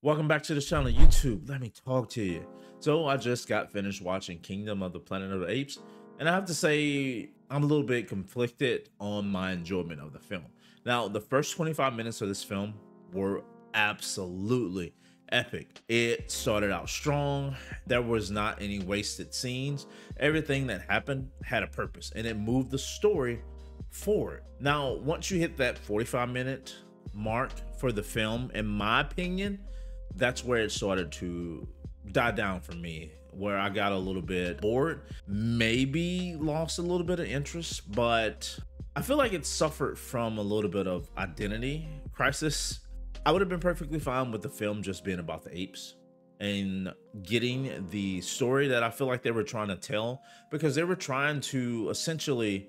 Welcome back to the channel, YouTube. Let me talk to you. So I just got finished watching Kingdom of the Planet of the Apes, and I have to say I'm a little bit conflicted on my enjoyment of the film. Now, the first 25 minutes of this film were absolutely epic. It started out strong. There was not any wasted scenes. Everything that happened had a purpose, and it moved the story forward. Now, once you hit that 45-minute mark for the film, in my opinion, that's where it started to die down for me, where I got a little bit bored, maybe lost a little bit of interest, but I feel like it suffered from a little bit of identity crisis. I would have been perfectly fine with the film just being about the apes and getting the story that I feel like they were trying to tell, because they were trying to essentially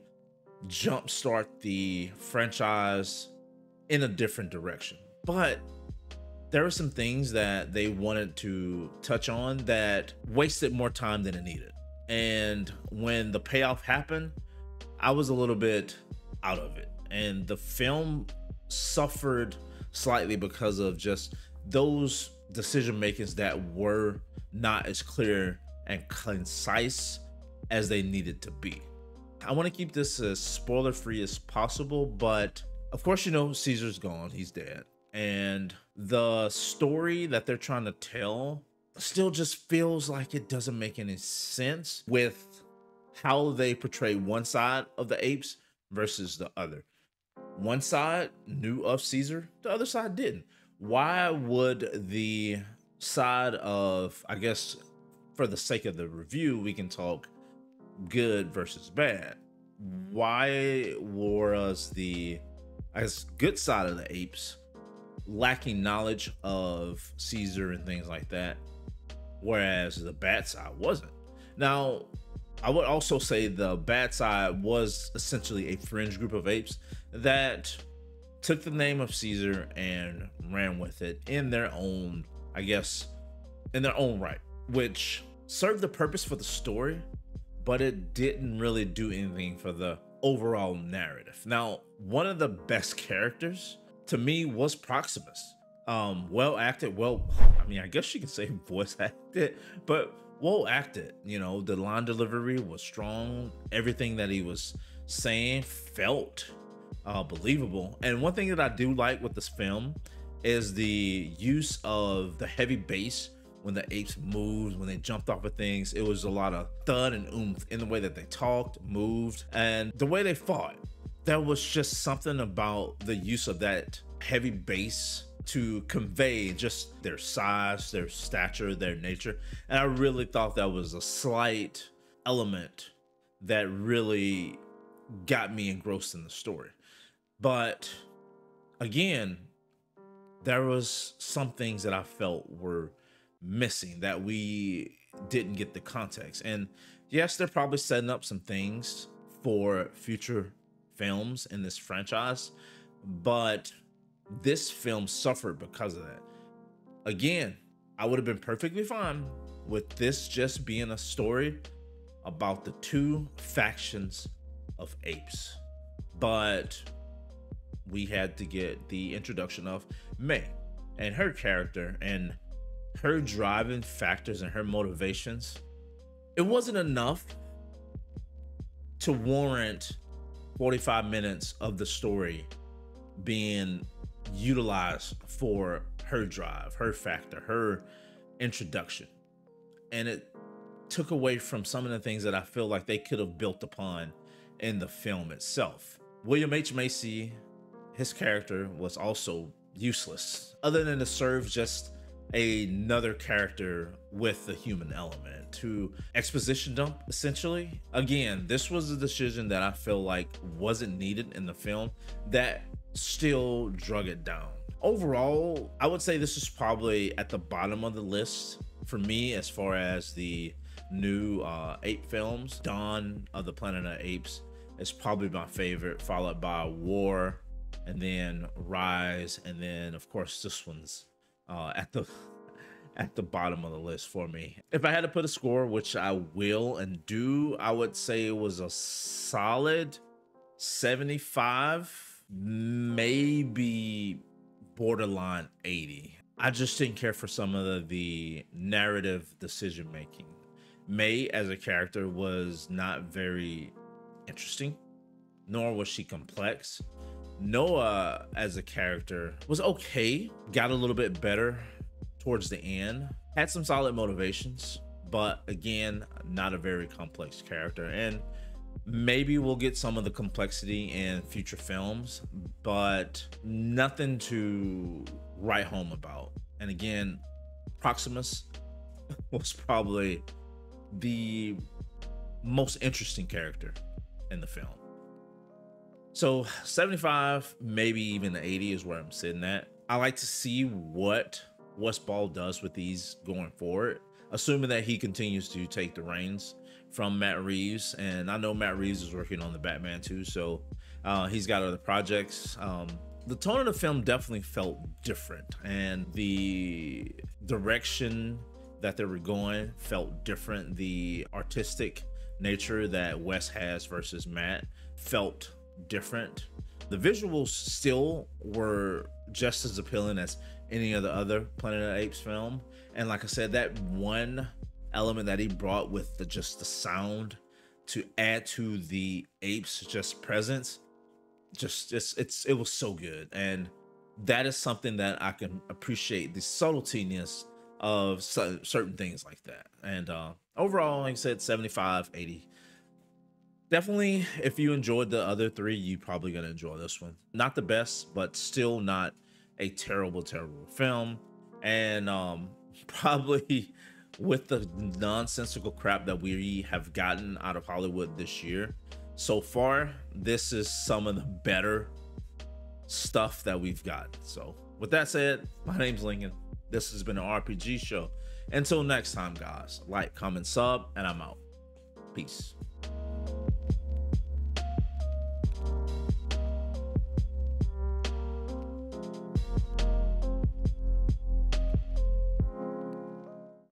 jumpstart the franchise in a different direction. But there were some things that they wanted to touch on that wasted more time than it needed. And when the payoff happened, I was a little bit out of it. And the film suffered slightly because of just those decision makings that were not as clear and concise as they needed to be. I want to keep this as spoiler free as possible, but of course, you know, Caesar's gone, he's dead. And the story that they're trying to tell still just feels like it doesn't make any sense with how they portray one side of the apes versus the other. One side knew of Caesar, the other side didn't. Why would the side of, I guess, for the sake of the review, we can talk good versus bad. Why was the, I guess, good side of the apes lacking knowledge of Caesar and things like that, whereas the bad side wasn't? Now, I would also say the bad side was essentially a fringe group of apes that took the name of Caesar and ran with it in their own, I guess, in their own right, which served the purpose for the story, but it didn't really do anything for the overall narrative. Now, one of the best characters to me was Proximus. Well acted. Well, I mean, I guess you could say voice acted, but well acted. You know, the line delivery was strong. Everything that he was saying felt believable. And one thing that I do like with this film is the use of the heavy bass when the apes moved, when they jumped off of things. It was a lot of thud and oomph in the way that they talked, moved, and the way they fought. There was just something about the use of that heavy bass to convey just their size, their stature, their nature. And I really thought that was a slight element that really got me engrossed in the story. But again, there was some things that I felt were missing, that we didn't get the context. And yes, they're probably setting up some things for future films in this franchise, but this film suffered because of that. Again, I would have been perfectly fine with this just being a story about the two factions of apes, but we had to get the introduction of May and her character and her driving factors and her motivations. It wasn't enough to warrant 45 minutes of the story being utilized for her drive, her factor, her introduction. And it took away from some of the things that I feel like they could have built upon in the film itself. William H. Macy, his character was also useless, other than to serve just another character with the human element to exposition dump, essentially. Again, this was a decision that I feel like wasn't needed in the film that still drug it down. Overall, I would say this is probably at the bottom of the list for me as far as the new ape films. Dawn of the Planet of Apes is probably my favorite, followed by War, and then Rise, and then of course this one's at the bottom of the list for me. If I had to put a score, which I will and do, I would say it was a solid 75, maybe borderline 80. I just didn't care for some of the narrative decision making. May as a character was not very interesting, nor was she complex. Noah as a character was okay, got a little bit better towards the end, had some solid motivations, but again, not a very complex character. And maybe we'll get some of the complexity in future films, but nothing to write home about. And again, Proximus was probably the most interesting character in the film. So 75, maybe even 80 is where I'm sitting at. I like to see what Wes Ball does with these going forward, assuming that he continues to take the reins from Matt Reeves. And I know Matt Reeves is working on the Batman too, so he's got other projects. The tone of the film definitely felt different, and the direction that they were going felt different. The artistic nature that Wes has versus Matt felt different. The visuals still were just as appealing as any of the other Planet of the Apes film. And like I said, that one element that he brought with just the sound to add to the apes just presence, it was so good. And that is something that I can appreciate, the subtletiness of certain things like that. And overall, like I said, 75, 80. Definitely, if you enjoyed the other three, you're probably gonna enjoy this one. Not the best, but still not a terrible film. And probably with the nonsensical crap that we have gotten out of Hollywood this year so far, this is some of the better stuff that we've got. So with that said, my name's Lincoln. This has been an RPG show. Until next time, guys, like, comment, sub, and I'm out. Peace.